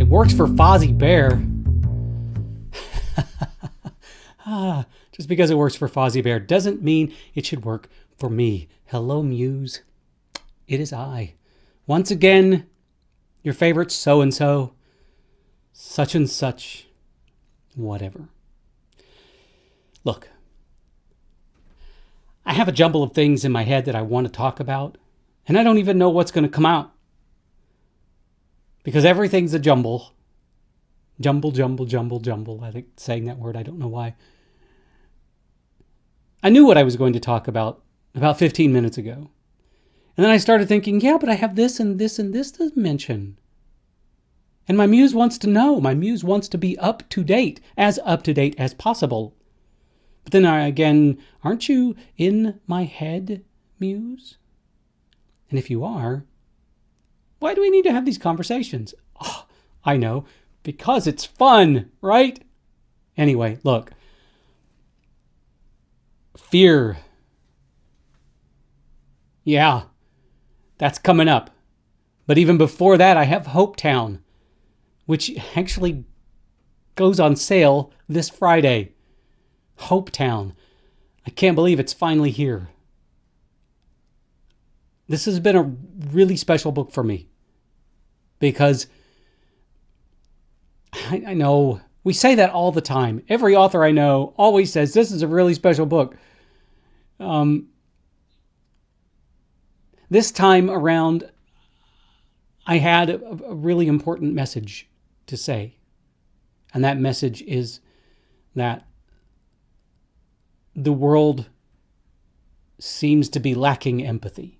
works for Fozzie Bear. Just because it works for Fozzie Bear doesn't mean it should work for me. Hello, Muse. It is I. Once again, your favorite so-and-so, such and such, whatever. Look, I have a jumble of things in my head that I want to talk about, and I don't even know what's going to come out. Because everything's a jumble. Jumble, jumble, jumble, jumble. I think saying that word, I don't know why. I knew what I was going to talk about 15 minutes ago. And then I started thinking, yeah, but I have this and this and this to mention. And my muse wants to know. My muse wants to be up to date as possible. But then again, aren't you in my head, Muse? And if you are, why do we need to have these conversations? Oh, I know, because it's fun, right? Anyway, look. Fear. Yeah, that's coming up. But even before that, I have Hopetown, which actually goes on sale this Friday. Hopetown. I can't believe it's finally here. This has been a really special book for me because I know we say that all the time. Every author I know always says this is a really special book. This time around, I had a really important message to say. And that message is that the world seems to be lacking empathy.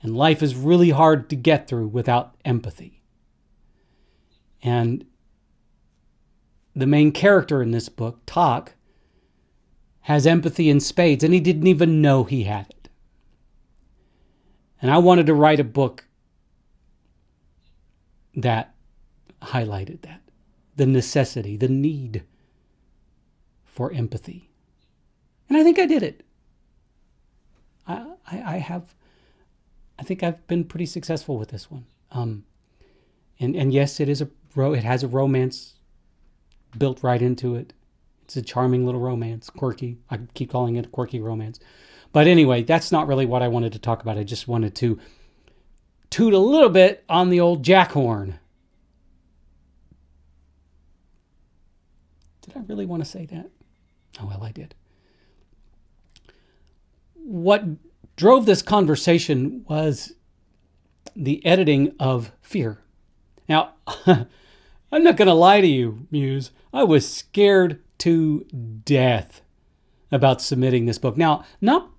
And life is really hard to get through without empathy. And the main character in this book, Tak, has empathy in spades, and he didn't even know he had it. And I wanted to write a book that highlighted that. The necessity, the need for empathy. And I think I did it. I think I've been pretty successful with this one. And yes, it has a romance built right into it. It's a charming little romance, quirky. I keep calling it a quirky romance. But anyway, that's not really what I wanted to talk about. I just wanted to toot a little bit on the old jack horn. Did I really want to say that? Oh, well, I did. What drove this conversation was the editing of Fear. Now, I'm not going to lie to you, Muse. I was scared to death about submitting this book. Now, not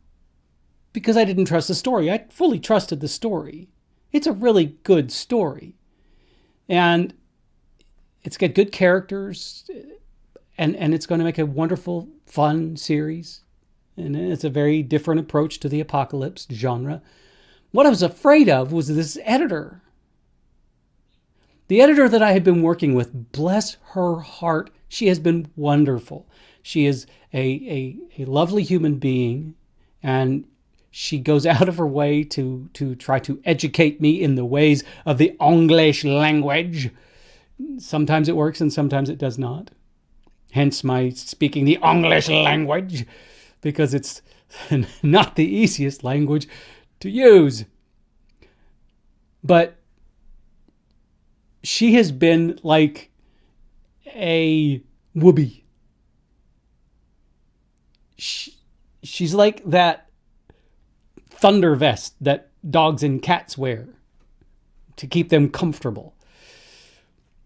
because I didn't trust the story. I fully trusted the story. It's a really good story. And it's got good characters. And it's going to make a wonderful, fun series. And it's a very different approach to the apocalypse genre. What I was afraid of was this editor. The editor that I had been working with, bless her heart, she has been wonderful. She is a lovely human being, and she goes out of her way to try to educate me in the ways of the English language. Sometimes it works and sometimes it does not. Hence my speaking the English language, because it's not the easiest language to use. But she has been like a whoopee. She's like that thunder vest that dogs and cats wear to keep them comfortable.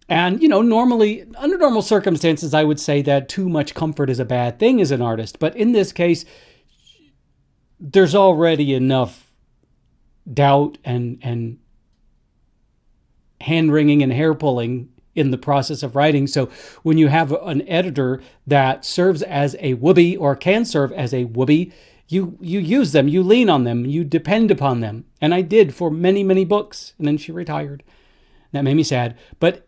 And, normally, under normal circumstances, I would say that too much comfort is a bad thing as an artist. But in this case, there's already enough doubt and hand-wringing and hair-pulling in the process of writing. So when you have an editor that serves as a whoopee or can serve as a whoopee, you use them, you lean on them, you depend upon them. And I did for many, many books. And then she retired. That made me sad. But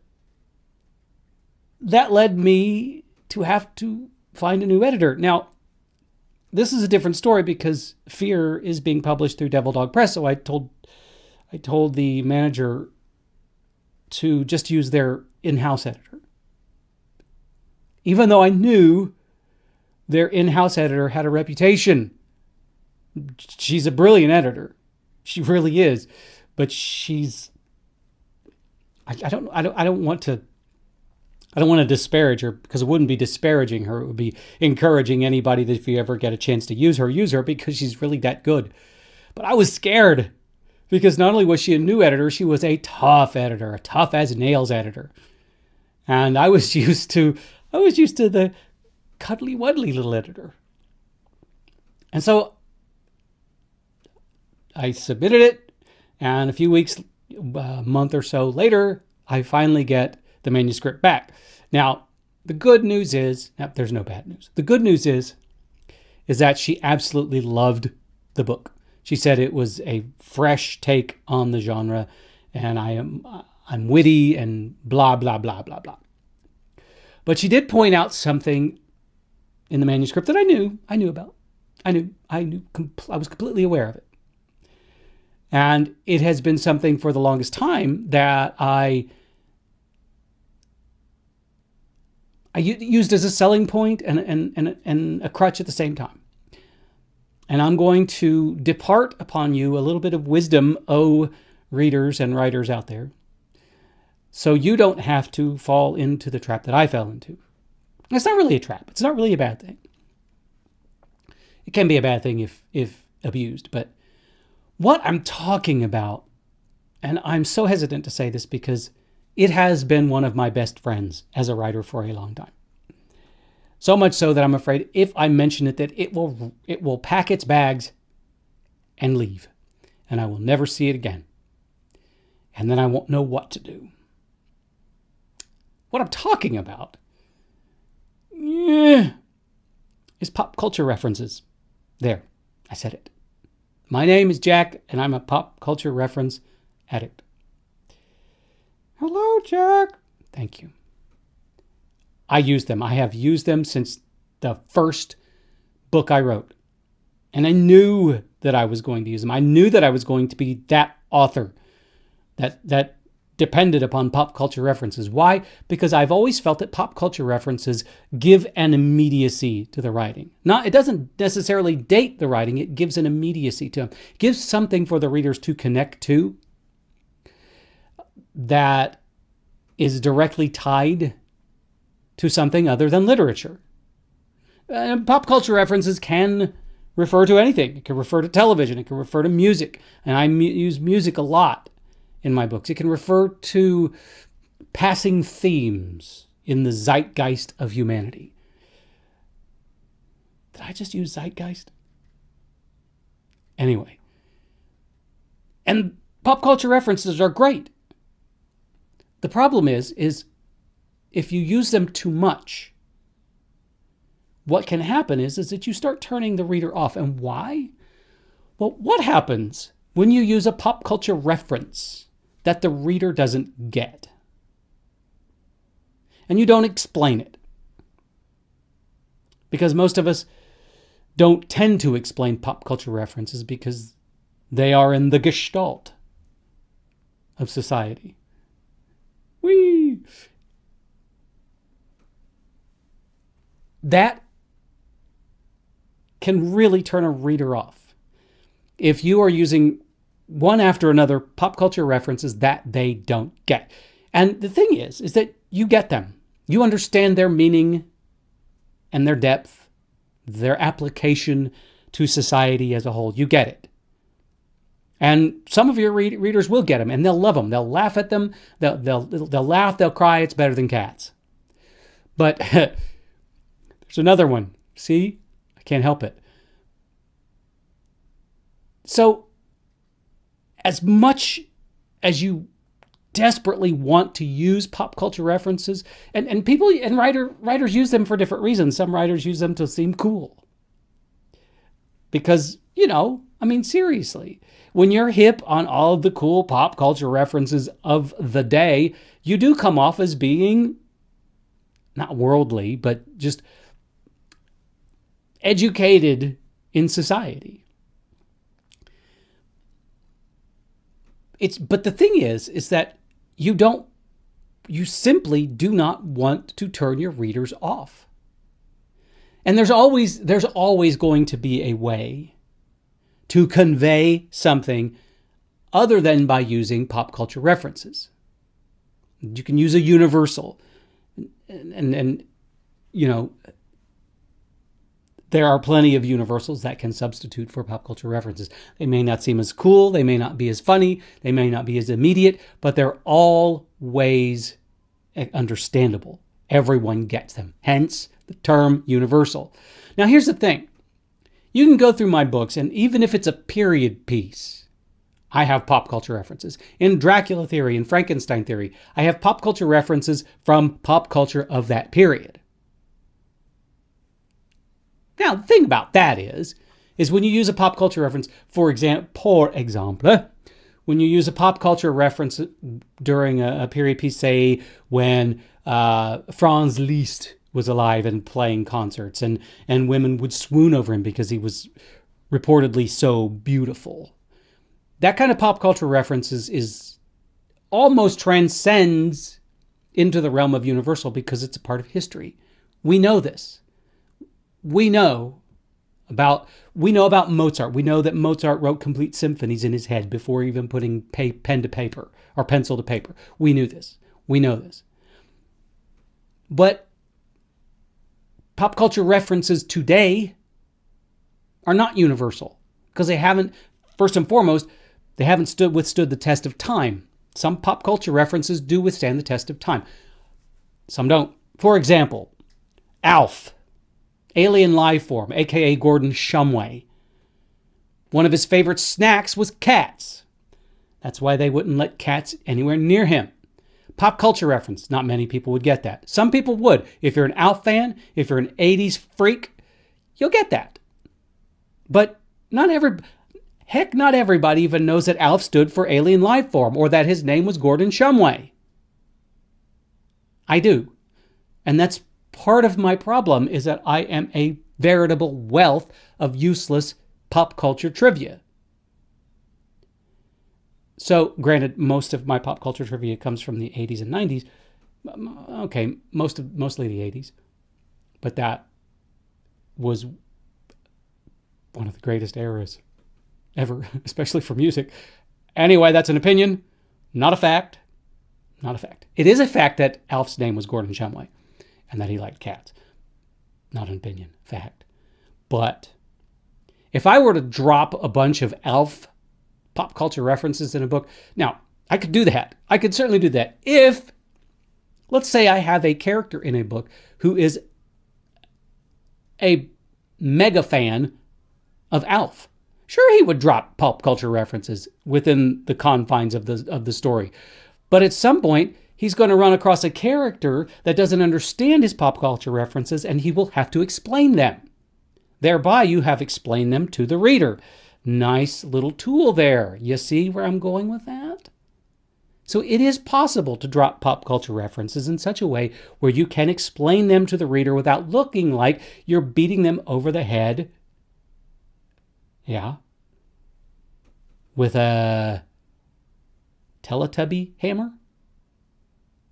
that led me to have to find a new editor. Now, this is a different story because Fear is being published through Devil Dog Press. So I told the manager to just use their in-house editor. Even though I knew their in-house editor had a reputation. She's a brilliant editor. She really is. But I don't want to disparage her, because it wouldn't be disparaging her. It would be encouraging anybody that if you ever get a chance to use her, because she's really that good. But I was scared, because not only was she a new editor, she was a tough editor, a tough as nails editor. And I was used to the cuddly wuddly little editor. And so I submitted it, and a few weeks, a month or so later, I finally get the manuscript back. Now, the good news is, there's no bad news. The good news is that she absolutely loved the book. She said it was a fresh take on the genre, and I'm witty and blah, blah, blah, blah, blah. But she did point out something in the manuscript that I knew about. I was completely aware of it. And it has been something for the longest time that I used as a selling point and a crutch at the same time. And I'm going to depart upon you a little bit of wisdom, readers and writers out there, so you don't have to fall into the trap that I fell into. It's not really a trap. It's not really a bad thing. It can be a bad thing if abused. But what I'm talking about, and I'm so hesitant to say this because it has been one of my best friends as a writer for a long time. So much so that I'm afraid if I mention it, that it will pack its bags and leave. And I will never see it again. And then I won't know what to do. What I'm talking about is pop culture references. There, I said it. My name is Jack, and I'm a pop culture reference addict. Hello, Jack. Thank you. I use them. I have used them since the first book I wrote. And I knew that I was going to use them. I knew that I was going to be that author that depended upon pop culture references. Why? Because I've always felt that pop culture references give an immediacy to the writing. It doesn't necessarily date the writing. It gives an immediacy to them. It gives something for the readers to connect to that is directly tied to something other than literature. Pop culture references can refer to anything. It can refer to television. It can refer to music. And I use music a lot in my books. It can refer to passing themes in the zeitgeist of humanity. Did I just use zeitgeist? Anyway. And pop culture references are great. The problem is if you use them too much, what can happen is that you start turning the reader off. And why? Well, what happens when you use a pop culture reference that the reader doesn't get? And you don't explain it. Because most of us don't tend to explain pop culture references because they are in the gestalt of society. Whee! That can really turn a reader off. If you are using one after another pop culture references that they don't get. And the thing is that you get them. You understand their meaning and their depth, their application to society as a whole. You get it. And some of your readers will get them, and they'll love them. They'll laugh at them. They'll laugh. They'll cry. It's better than cats. But there's another one. See? I can't help it. So, as much as you desperately want to use pop culture references, and people and writers use them for different reasons. Some writers use them to seem cool. Because, seriously, when you're hip on all of the cool pop culture references of the day, you do come off as being not worldly, but just educated in society. But the thing is that you don't you simply do not want to turn your readers off. And there's always going to be a way to convey something other than by using pop culture references. You can use a universal. And you know, there are plenty of universals that can substitute for pop culture references. They may not seem as cool, they may not be as funny, they may not be as immediate, but they're always understandable. Everyone gets them. Hence the term universal. Now here's the thing. You can go through my books, and even if it's a period piece, I have pop culture references. In Dracula theory and Frankenstein theory, I have pop culture references from pop culture of that period. Now, the thing about that is when you use a pop culture reference, for example, when you use a pop culture reference during a period piece, say when Franz Liszt was alive and playing concerts, and women would swoon over him because he was reportedly so beautiful. That kind of pop culture reference is almost transcends into the realm of universal because it's a part of history. We know this. We know about Mozart. We know that Mozart wrote complete symphonies in his head before even putting pen to paper or pencil to paper. We knew this. We know this. But pop culture references today are not universal because they haven't, first and foremost, they haven't withstood the test of time. Some pop culture references do withstand the test of time. Some don't. For example, Alf, alien life form, aka Gordon Shumway. One of his favorite snacks was cats. That's why they wouldn't let cats anywhere near him. Pop culture reference. Not many people would get that. Some people would. If you're an Alf fan, if you're an 80s freak, you'll get that. But not everybody even knows that Alf stood for alien life form or that his name was Gordon Shumway. I do. And that's part of my problem, is that I am a veritable wealth of useless pop culture trivia. So, granted, most of my pop culture trivia comes from the 80s and 90s. Okay, mostly the 80s. But that was one of the greatest eras ever, especially for music. Anyway, that's an opinion, not a fact. Not a fact. It is a fact that Alf's name was Gordon Shumway and that he liked cats. Not an opinion, fact. But if I were to drop a bunch of Alf pop culture references in a book, now, I could do that. I could certainly do that if, let's say I have a character in a book who is a mega fan of Alf. Sure, he would drop pop culture references within the confines of the story. But at some point, he's going to run across a character that doesn't understand his pop culture references, and he will have to explain them. Thereby, you have explained them to the reader. Nice little tool there. You see where I'm going with that? So it is possible to drop pop culture references in such a way where you can explain them to the reader without looking like you're beating them over the head. Yeah. With a Teletubby hammer?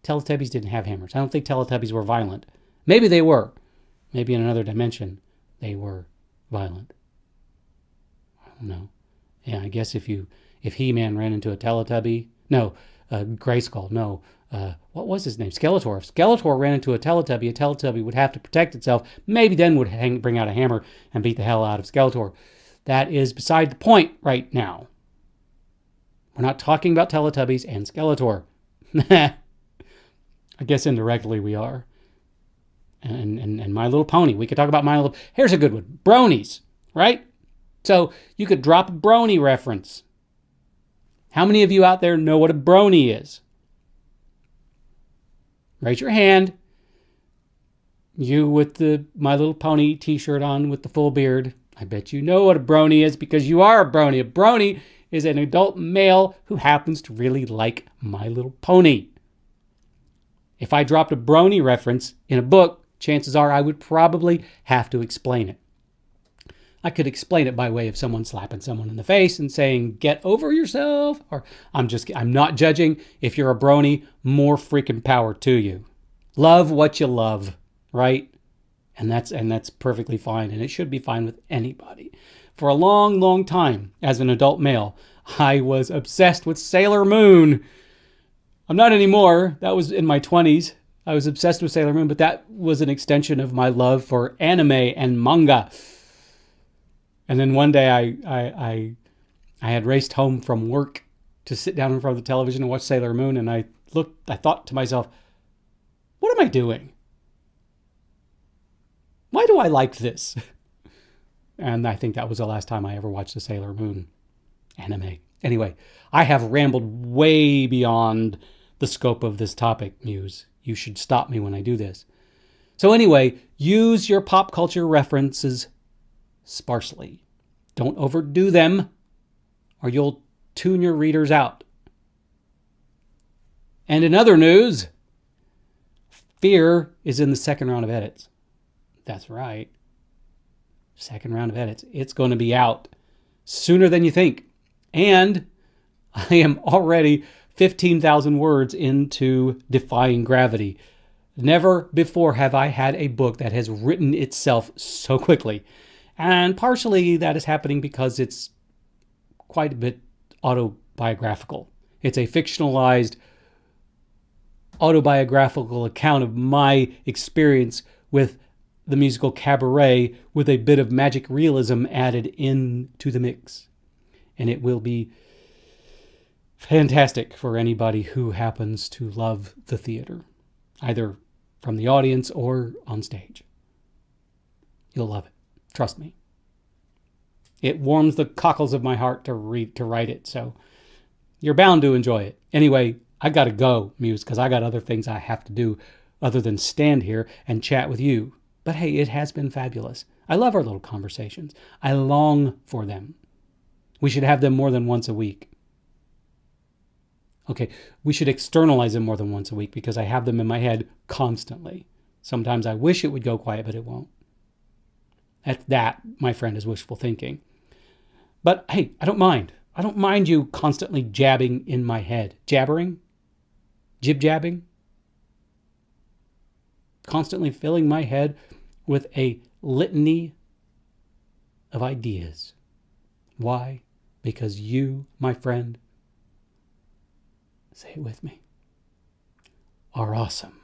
Teletubbies didn't have hammers. I don't think Teletubbies were violent. Maybe they were. Maybe in another dimension they were violent. I don't know. Yeah, I guess if He-Man ran into a Teletubby, Grayskull, what was his name? Skeletor. If Skeletor ran into a Teletubby would have to protect itself. Maybe then would bring out a hammer and beat the hell out of Skeletor. That is beside the point right now. We're not talking about Teletubbies and Skeletor. I guess indirectly we are. And My Little Pony. We could talk about My Little... Here's a good one. Bronies, right? So you could drop a brony reference. How many of you out there know what a brony is? Raise your hand. You with the My Little Pony t-shirt on with the full beard. I bet you know what a brony is because you are a brony. A brony is an adult male who happens to really like My Little Pony. If I dropped a brony reference in a book, chances are I would probably have to explain it. I could explain it by way of someone slapping someone in the face and saying, get over yourself. Or I'm not judging. If you're a brony, more freaking power to you. Love what you love, right? And that's perfectly fine. And it should be fine with anybody. For a long, long time, as an adult male, I was obsessed with Sailor Moon. I'm not anymore. That was in my 20s. I was obsessed with Sailor Moon, but that was an extension of my love for anime and manga. And then one day I had raced home from work to sit down in front of the television and watch Sailor Moon, and I thought to myself, what am I doing? Why do I like this? And I think that was the last time I ever watched a Sailor Moon anime. Anyway, I have rambled way beyond the scope of this topic, Muse. You should stop me when I do this. So anyway, use your pop culture references sparsely. Don't overdo them, or you'll tune your readers out. And in other news, Fear is in the second round of edits. That's right. Second round of edits. It's going to be out sooner than you think. And I am already 15,000 words into Defying Gravity. Never before have I had a book that has written itself so quickly. And partially that is happening because it's quite a bit autobiographical. It's a fictionalized autobiographical account of my experience with the musical Cabaret with a bit of magic realism added into the mix. And it will be fantastic for anybody who happens to love the theater, either from the audience or on stage. You'll love it. Trust me. It warms the cockles of my heart to write it, so you're bound to enjoy it. Anyway, I got to go, Muse, because I got other things I have to do other than stand here and chat with you. But hey, it has been fabulous. I love our little conversations. I long for them. We should have them more than once a week. Okay, we should externalize them more than once a week because I have them in my head constantly. Sometimes I wish it would go quiet, but it won't. That, my friend, is wishful thinking. But hey, I don't mind. I don't mind you constantly jabbing in my head. Jabbering? Jib-jabbing? Constantly filling my head with a litany of ideas. Why? Because you, my friend, say it with me, are awesome.